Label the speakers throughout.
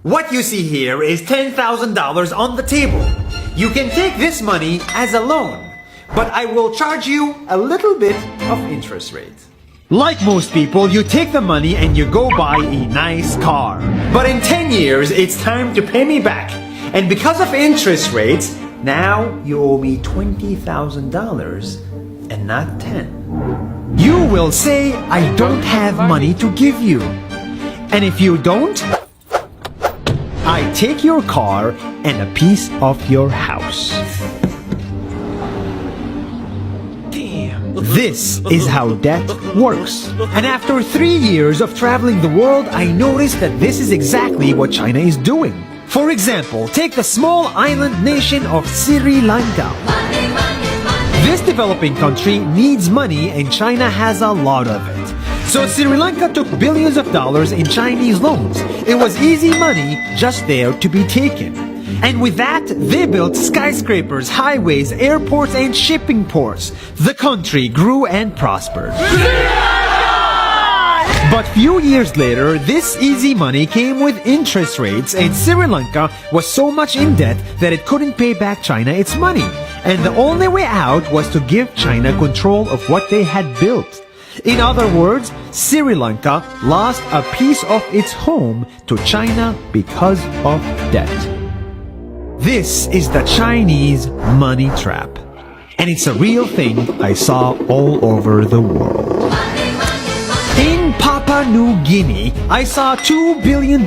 Speaker 1: What you see here is $10,000 on the table. You can take this money as a loan, but I will charge you a little bit of interest rate. Like most people, you take the money and you go buy a nice car. But in 10 years, it's time to pay me back. And because of interest rates, now you owe me $20,000 and not 10. You will say, I don't have money to give you. And if you don't, I take your car and a piece of your house. Damn. This is how debt works. And after 3 years of traveling the world, I noticed that this is exactly what China is doing. For example, take the small island nation of Sri Lanka. This developing country needs money and China has a lot of it. So Sri Lanka took billions of dollars in Chinese loans. It was easy money just there to be taken. And with that, they built skyscrapers, highways, airports, and shipping ports. The country grew and prospered. But few years later, this easy money came with interest rates, and Sri Lanka was so much in debt that it couldn't pay back China its money. And the only way out was to give China control of what they had built. In other words, Sri Lanka lost a piece of its home to China because of debt. This is the Chinese money trap. And it's a real thing I saw all over the world. In Papua New Guinea, I saw $2 billion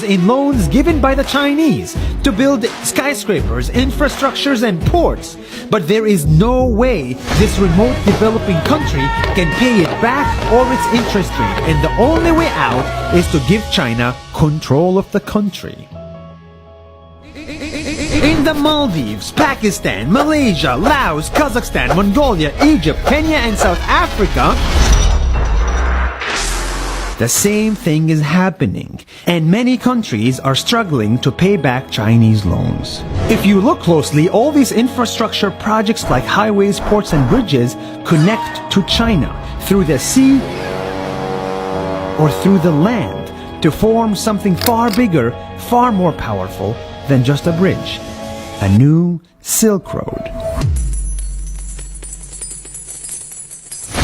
Speaker 1: in loans given by the Chinese to build skyscrapers, infrastructures, and ports. But there is no way this remote developing country can pay it back or its interest rate, and the only way out is to give China control of the country. In the Maldives, Pakistan, Malaysia, Laos, Kazakhstan, Mongolia, Egypt, Kenya, and South Africa, the same thing is happening, and many countries are struggling to pay back Chinese loans. If you look closely, all these infrastructure projects like highways, ports, and bridges connect to China through the sea or through the land to form something far bigger, far more powerful than just a bridge. A new Silk Road.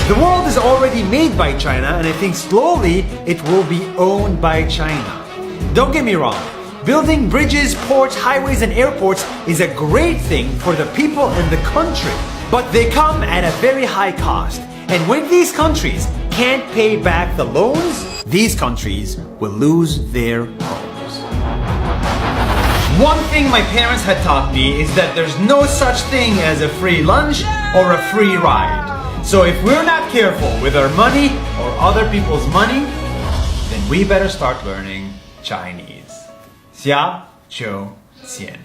Speaker 1: The world is already made by China, and I think slowly it will be owned by China. Don't get me wrong, building bridges, ports, highways, and airports is a great thing for the people and the country, but they come at a very high cost. And when these countries can't pay back the loans, these countries will lose their homes. One thing my parents had taught me is that there's no such thing as a free lunch or a free ride. So if we're not careful with our money or other people's money, then we better start learning Chinese. 下周见。